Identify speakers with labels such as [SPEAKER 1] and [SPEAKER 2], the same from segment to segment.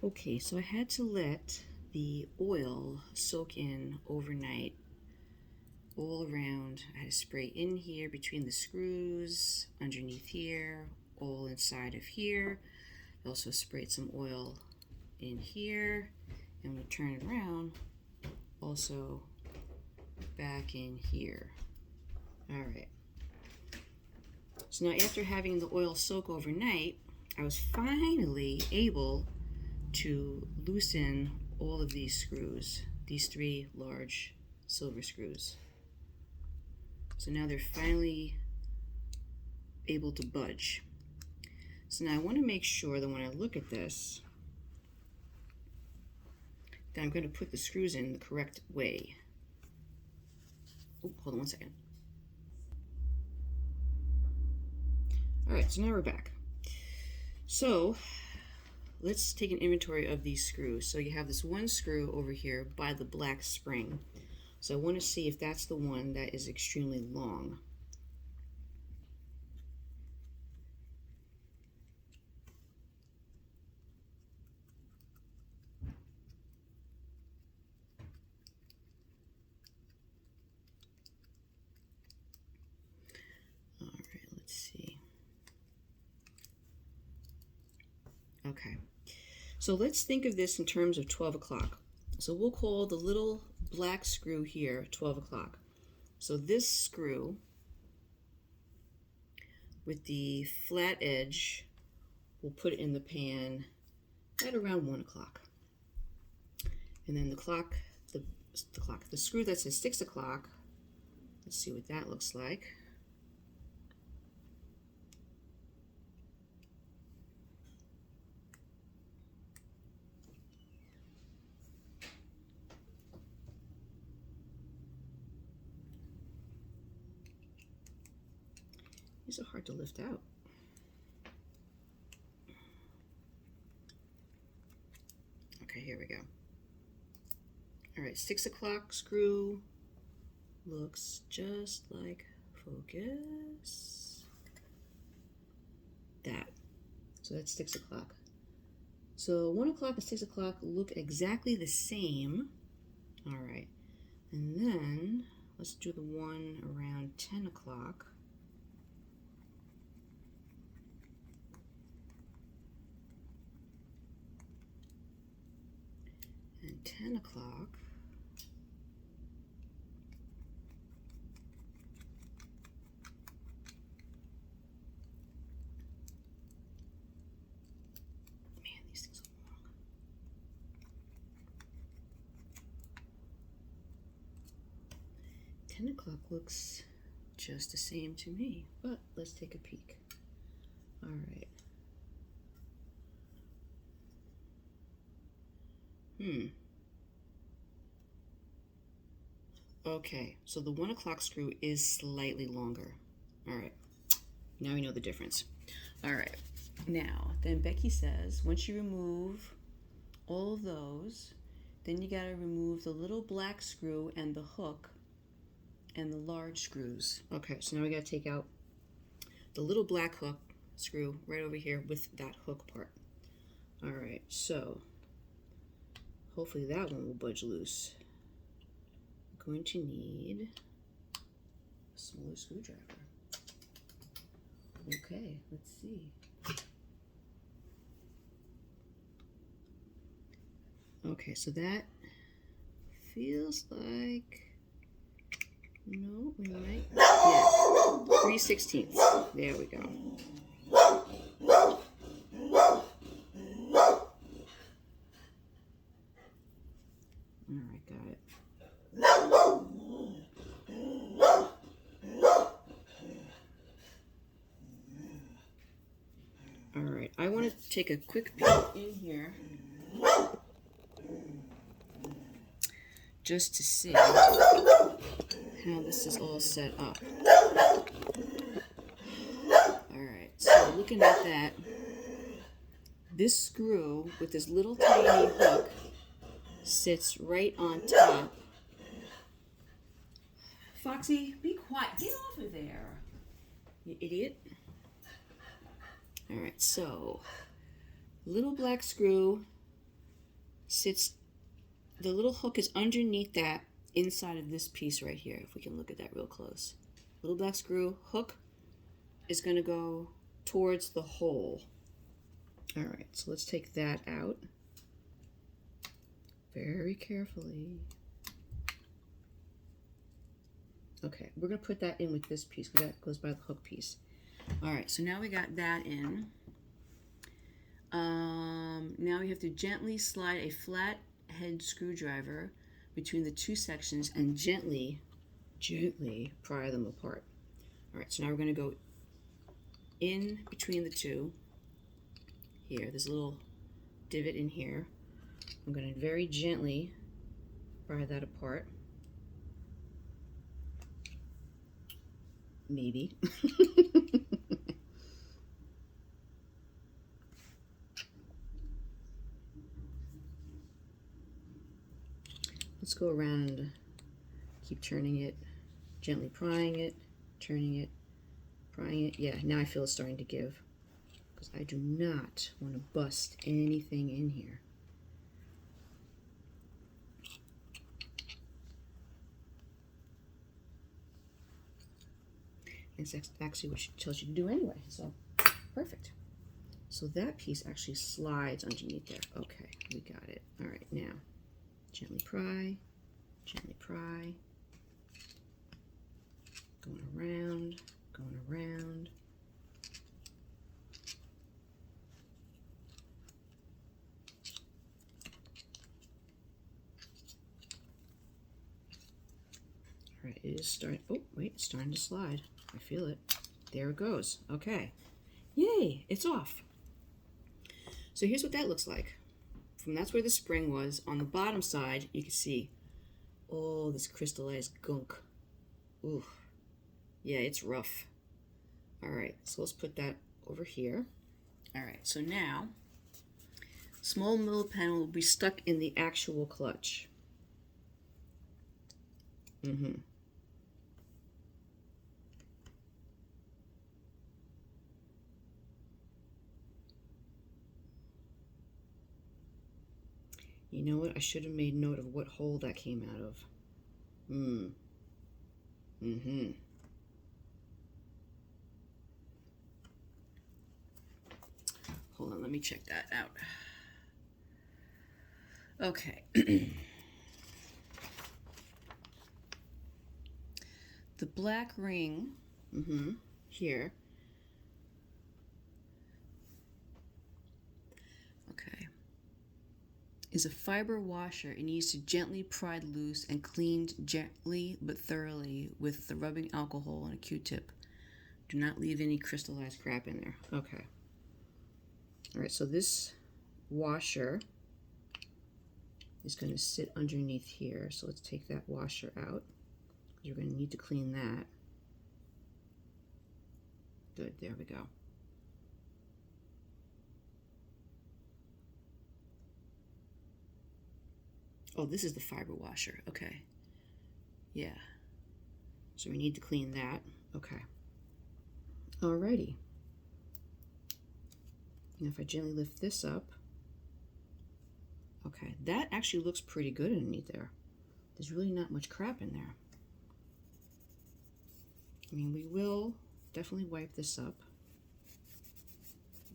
[SPEAKER 1] Okay, so I had to let the oil soak in overnight all around. I had to spray in here between the screws, underneath here, all inside of here. I also sprayed some oil in here, and we turn it around, also back in here. All right. So now after having the oil soak overnight, I was finally able to loosen all of these screws, these 3 large silver screws. So now they're finally able to budge. So now I want to make sure that when I look at this, that I'm going to put the screws in the correct way. Oh, hold on one second. All right, so now we're back. So let's take an inventory of these screws. So you have this one screw over here by the black spring. So I want to see if that's the one that is extremely long. All right, let's see. Okay, so let's think of this in terms of 12 o'clock. So we'll call the little black screw here 12 o'clock. So this screw with the flat edge, we'll put it in the pan at around 1 o'clock. And then the screw that says 6 o'clock, let's see what that looks like. These are hard to lift out. Okay, here we go. All right, 6 o'clock screw looks just like, focus, that. So that's 6 o'clock. So 1 o'clock and 6 o'clock look exactly the same. All right, and then let's do the one around 10 o'clock. And 10 o'clock. Man, these things are long. 10 o'clock looks just the same to me, but let's take a peek. All right. Okay, so the 1 o'clock screw is slightly longer. All right, now we know the difference. All right, now, then Becky says, once you remove all of those, then you gotta remove the little black screw and the hook and the large screws. Okay, so now we gotta take out the little black hook screw right over here with that hook part. All right, so hopefully that one will budge loose. I'm going to need a smaller screwdriver. Okay, let's see. Okay, so that feels like, no, we might, yeah, 3/16. There we go. All right, got it. All right, I want to take a quick peek in here just to see how this is all set up. All right, so looking at that, this screw with this little tiny hook sits right on top. Foxy, be quiet. Get off of there, you idiot. All right, so little black screw sits, the little hook is underneath that inside of this piece right here, if we can look at that real close. Little black screw hook is going to go towards the hole. All right, so let's take that out very carefully. Okay, we're going to put that in with this piece because that goes by the hook piece. All right, so now we got that in. Now we have to gently slide a flat head screwdriver between the two sections and gently pry them apart. All right, so now we're going to go in between the two. Here, there's a little divot in here. I'm going to very gently pry that apart. Maybe. Let's go around and keep turning it, gently prying it, turning it, prying it. Yeah, now I feel it's starting to give, because I do not want to bust anything in here. It's actually what she tells you to do anyway, so perfect. So that piece actually slides underneath there. Okay, we got it. All right, now gently pry, going around, going around. All right, it is starting, oh wait, it's starting to slide. I feel it. There it goes. Okay. Yay, it's off. So here's what that looks like. That's where the spring was. On the bottom side, you can see all this crystallized gunk. Ooh. Yeah, it's rough. All right, so let's put that over here. All right, so now, small middle panel will be stuck in the actual clutch. You know what? I should have made note of what hole that came out of. Hold on, let me check that out. Okay. The black ring, here. Okay. Is a fiber washer. It needs to gently pried loose and cleaned gently but thoroughly with the rubbing alcohol and a Q-tip. Do not leave any crystallized crap in there. Okay. All right, so this washer is going to sit underneath here. So let's take that washer out. You're going to need to clean that. Good, there we go. Oh, this is the fiber washer. Okay. Yeah. So we need to clean that. Okay. Alrighty. Now if I gently lift this up, okay, that actually looks pretty good underneath there. There's really not much crap in there. I mean, we will definitely wipe this up.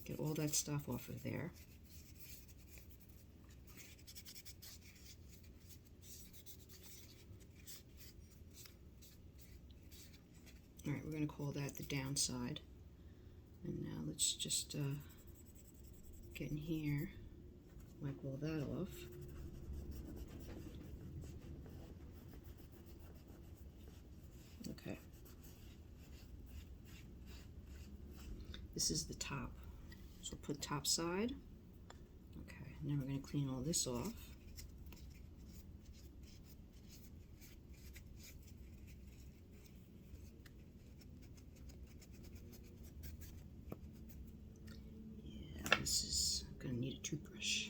[SPEAKER 1] Get all that stuff off of there. All right, we're going to call that the downside. And now let's just get in here, wipe all that off. Okay. This is the top. So put top side. Okay, now we're going to clean all this off. Yeah, this is going to need a toothbrush.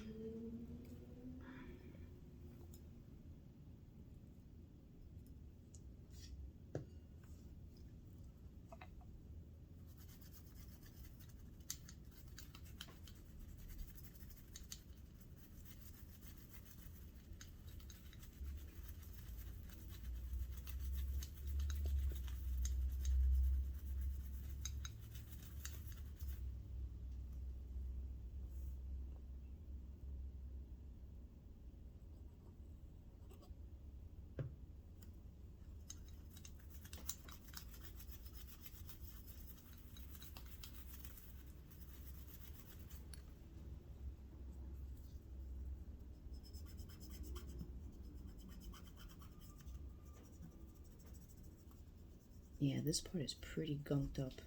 [SPEAKER 1] Yeah, this part is pretty gunked up.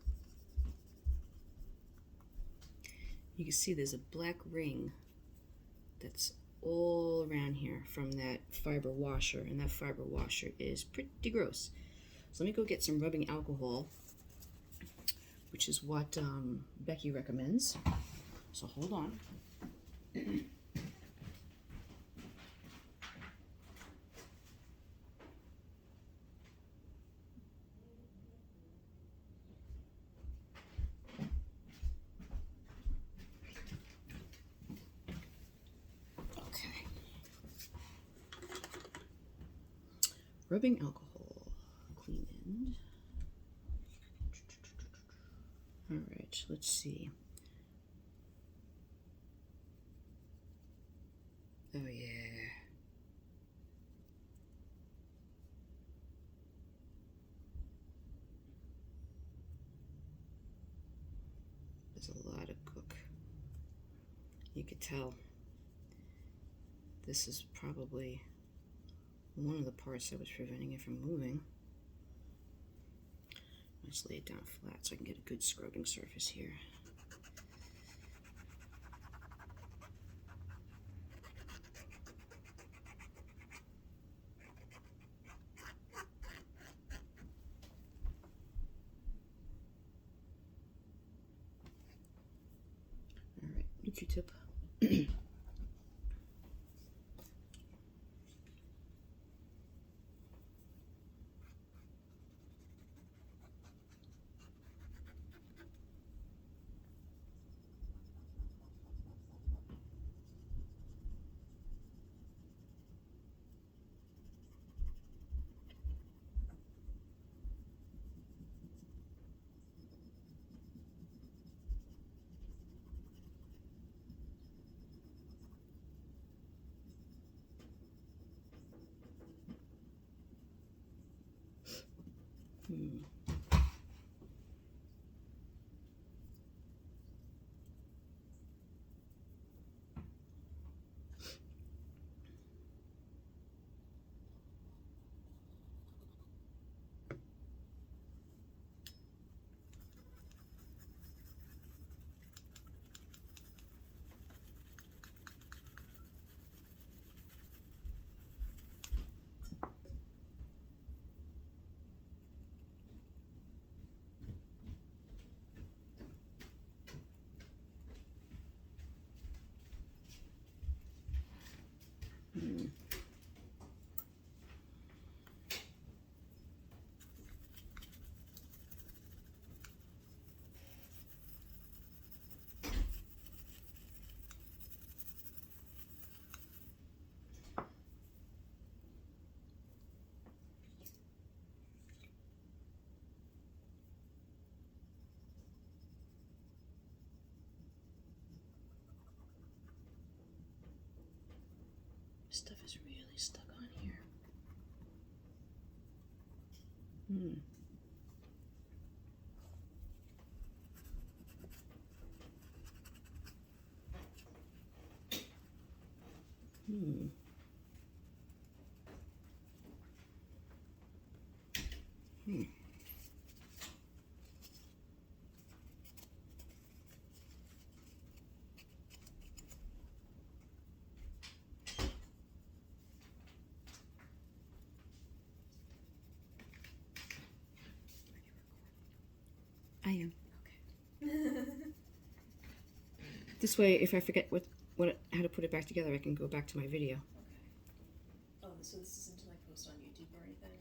[SPEAKER 1] You can see there's a black ring that's all around here from that fiber washer, and that fiber washer is pretty gross. So let me go get some rubbing alcohol, which is what Becky recommends. So hold on. Rubbing alcohol, clean end. All right, let's see. Oh yeah. There's a lot of cook. You could tell this is probably one of the parts that was preventing it from moving. Let's lay it down flat so I can get a good scrubbing surface here. All right, new Q-tip. Stuff is really stuck on here. I am. Okay. This way, if I forget how to put it back together, I can go back to my video.
[SPEAKER 2] Okay. Oh, so this isn't like post on YouTube or anything?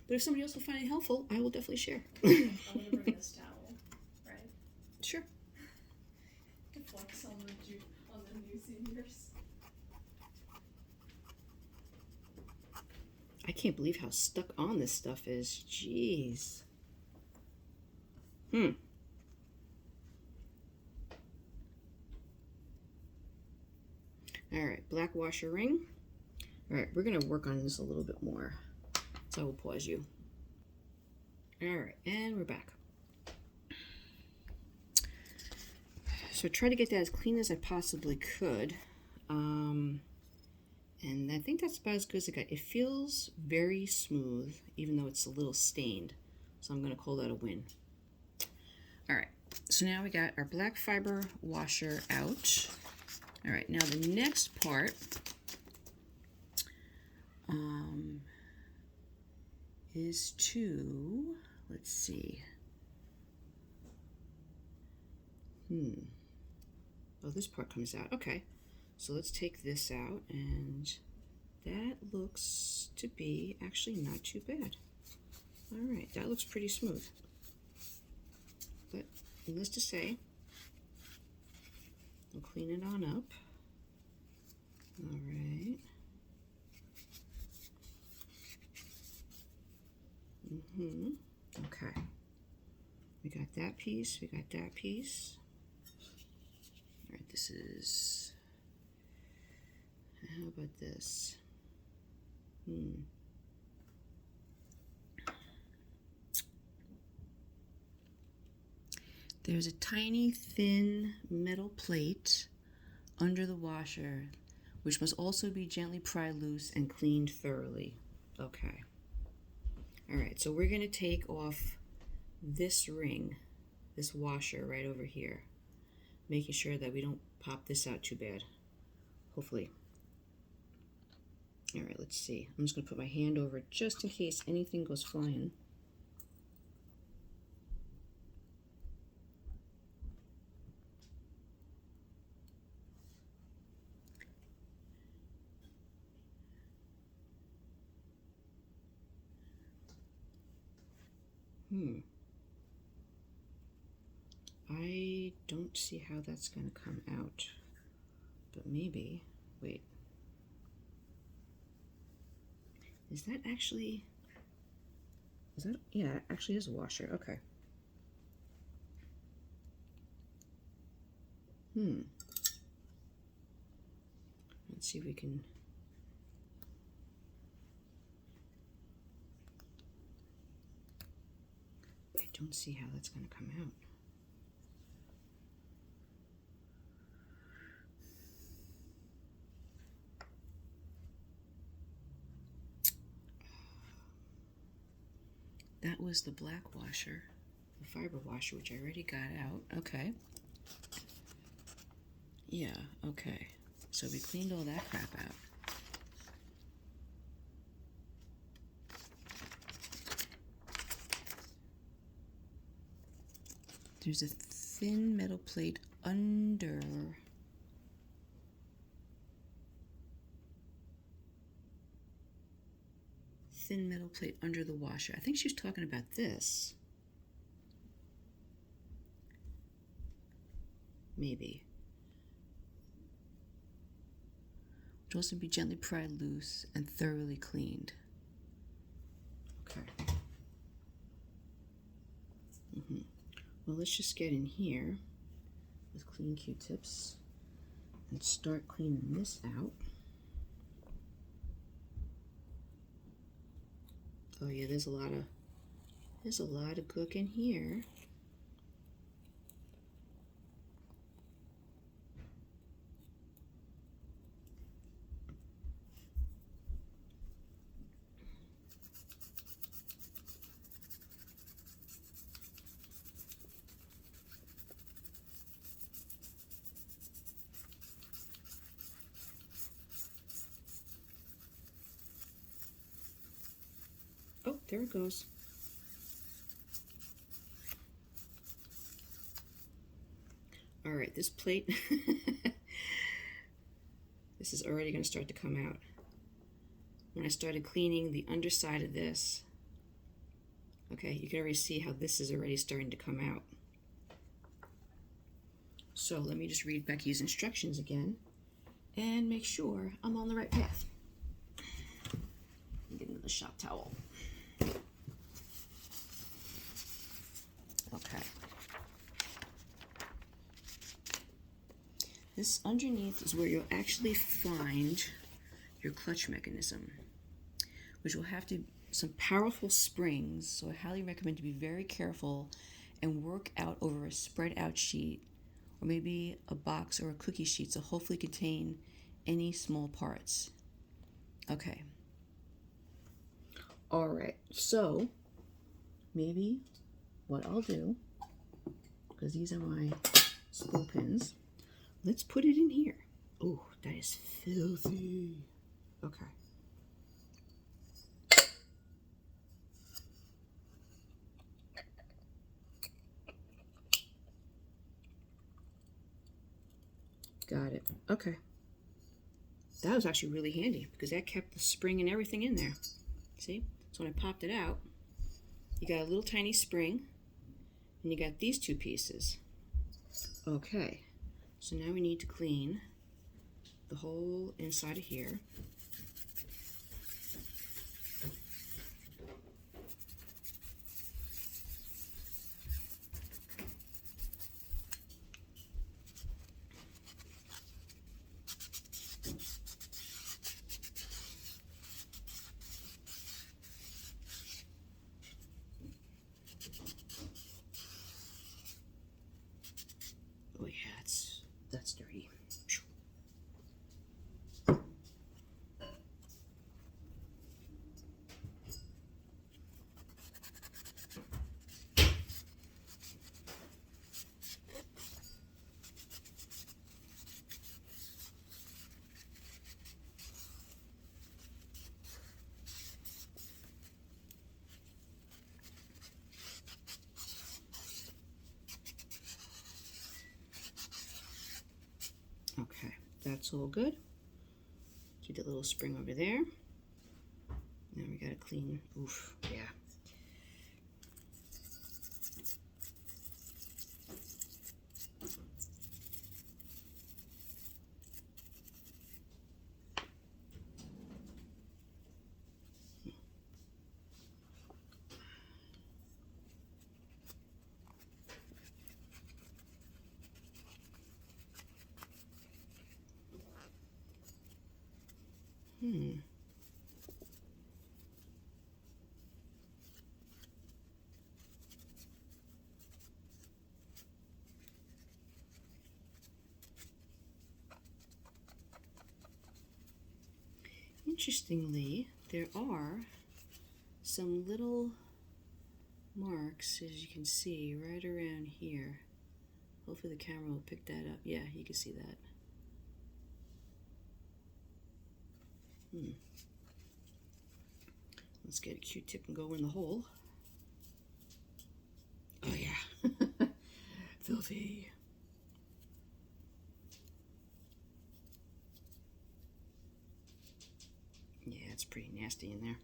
[SPEAKER 1] But if somebody else will find it helpful, I will definitely share.
[SPEAKER 2] I'm gonna bring this towel, right?
[SPEAKER 1] Sure.
[SPEAKER 2] To flex on the new seniors.
[SPEAKER 1] I can't believe how stuck on this stuff is. Jeez. All right, black washer ring. All right, we're gonna work on this a little bit more. So I will pause you. All right, and we're back. So I tried to get that as clean as I possibly could. And And I think that's about as good as it got. It feels very smooth, even though it's a little stained. So I'm going to call that a win. All right, so now we got our black fiber washer out. All right, now the next part is to, let's see. Oh, this part comes out. Okay, so let's take this out, and that looks to be actually not too bad. All right, that looks pretty smooth. But needless to say, we'll clean it on up. All right. Okay. We got that piece, we got that piece. All right, this is, how about this? There's a tiny thin metal plate under the washer, which must also be gently pried loose and cleaned thoroughly. Okay. All right, so we're going to take off this ring, this washer right over here, making sure that we don't pop this out too bad, hopefully. All right, let's see. I'm just going to put my hand over it just in case anything goes flying. I don't see how that's going to come out, but maybe, wait. Is that actually, yeah, it actually is a washer, okay. Let's see if we can, I don't see how that's going to come out. That was the black washer, the fiber washer, which I already got out. Okay. Yeah, okay. So we cleaned all that crap out. There's a thin metal plate under the washer. I think she was talking about this. Maybe. Which also be gently pried loose and thoroughly cleaned. Okay. Well, let's just get in here with clean Q-tips and start cleaning this out. Oh yeah, there's a lot of gook in here. Oh, there it goes. All right, this plate, this is already going to start to come out. When I started cleaning the underside of this, okay, you can already see how this is already starting to come out. So let me just read Becky's instructions again and make sure I'm on the right path. Get into the shop towel. Okay. This underneath is where you'll actually find your clutch mechanism, which will have to some powerful springs, so I highly recommend to be very careful and work out over a spread out sheet or maybe a box or a cookie sheet to hopefully contain any small parts. Okay. All right, so maybe what I'll do, because these are my spool pins, let's put it in here. Oh, that is filthy. Okay. Got it. Okay. That was actually really handy because that kept the spring and everything in there. See? So when I popped it out, you got a little tiny spring and you got these two pieces. Okay. So now we need to clean the whole inside of here. Oh yeah, that's dirty. Okay, that's all good. Keep that little spring over there. Now we gotta clean. Oof, yeah. Interestingly, there are some little marks, as you can see, right around here. Hopefully the camera will pick that up. Yeah, you can see that. Let's get a Q-tip and go in the hole. Oh yeah, filthy. Yeah, it's pretty nasty in there.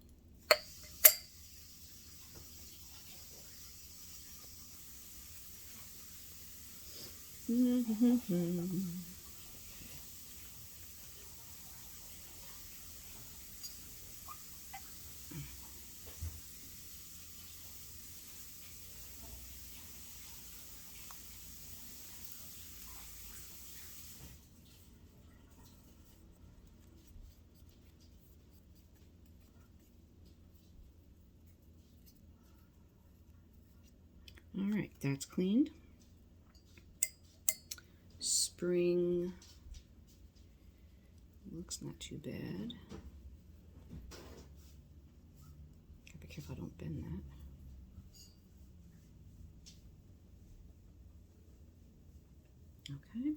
[SPEAKER 1] All right, that's cleaned. Spring looks not too bad. Gotta be careful I don't bend that. Okay.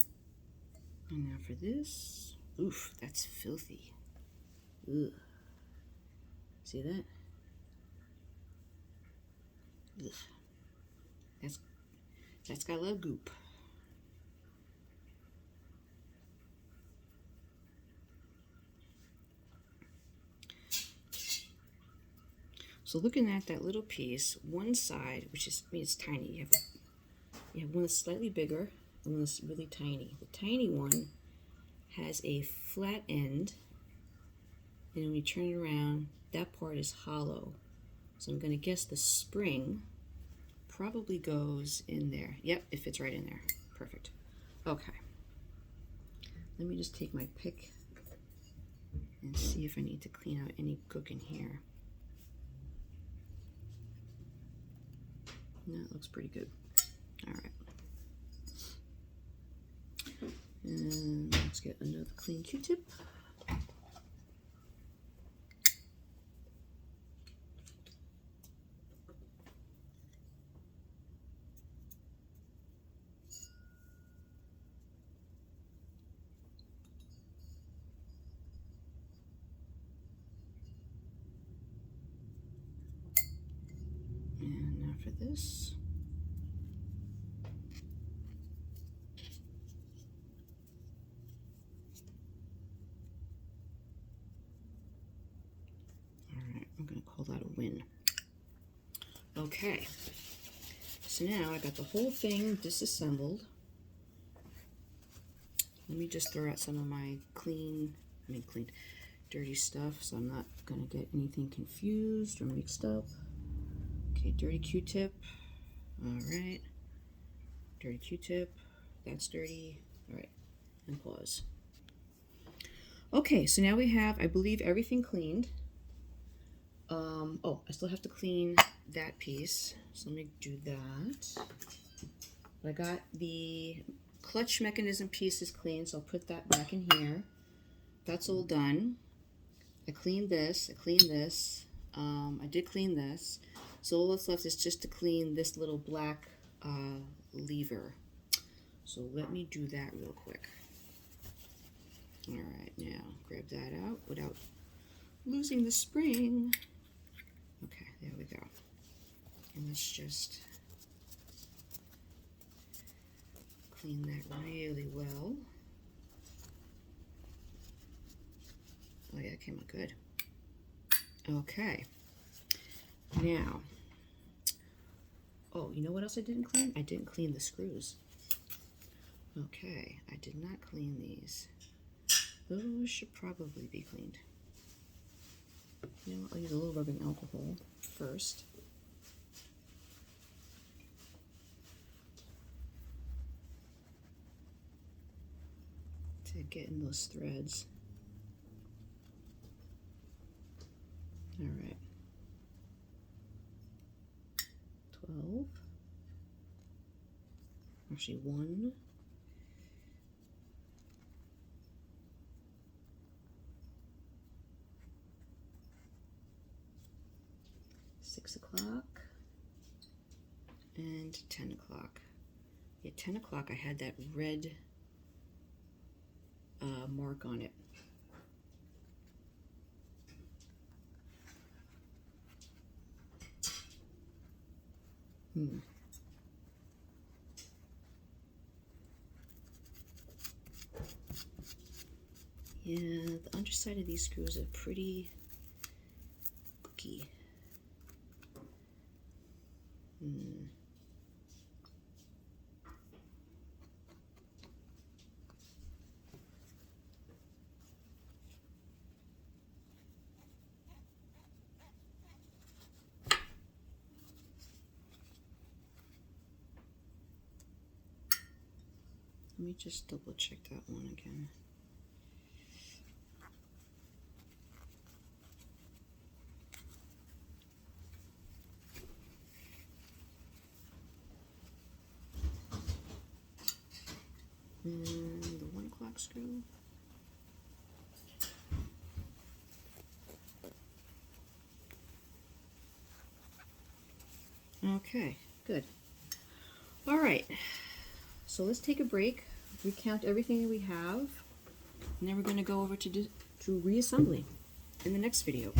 [SPEAKER 1] And now for this. Oof, that's filthy. Ugh. See that? Ugh. That's got a little goop. So looking at that little piece, one side, which is, I mean, it's tiny. You have one that's slightly bigger and one that's really tiny. The tiny one has a flat end, and when you turn it around, that part is hollow. So I'm going to guess the spring probably goes in there. Yep, it fits right in there. Perfect. Okay. Let me just take my pick and see if I need to clean out any gook in here. No, it looks pretty good. All right. And let's get another clean Q-tip. for this. Alright, I'm going to call that a win. Okay, so now I got the whole thing disassembled. Let me just throw out some of my dirty stuff so I'm not going to get anything confused or mixed up. Okay, dirty Q-tip. Alright. Dirty Q-tip. That's dirty. Alright, and pause. Okay, so now we have, I believe, everything cleaned. Oh, I still have to clean that piece, so let me do that. I got the clutch mechanism pieces clean, so I'll put that back in here. That's all done. I cleaned this, I did clean this. So all that's left is just to clean this little black lever. So let me do that real quick. Alright, now grab that out without losing the spring. Okay, there we go. And let's just clean that really well. Oh yeah, it came out good. Okay. Now, oh, you know what else I didn't clean? I didn't clean the screws. Okay, I did not clean these. Those should probably be cleaned. You know what, I'll use a little rubbing alcohol first. To get in those threads. Alright. 12. Actually, 1. 6 o'clock. And 10 o'clock. Yeah, 10 o'clock I had that red mark on it. Yeah, the underside of these screws are pretty cookie. Let me just double check that one again. And the 1 o'clock screw. Okay, good. All right, so let's take a break, recount everything that we have, and then we're going to go over to reassembly in the next video.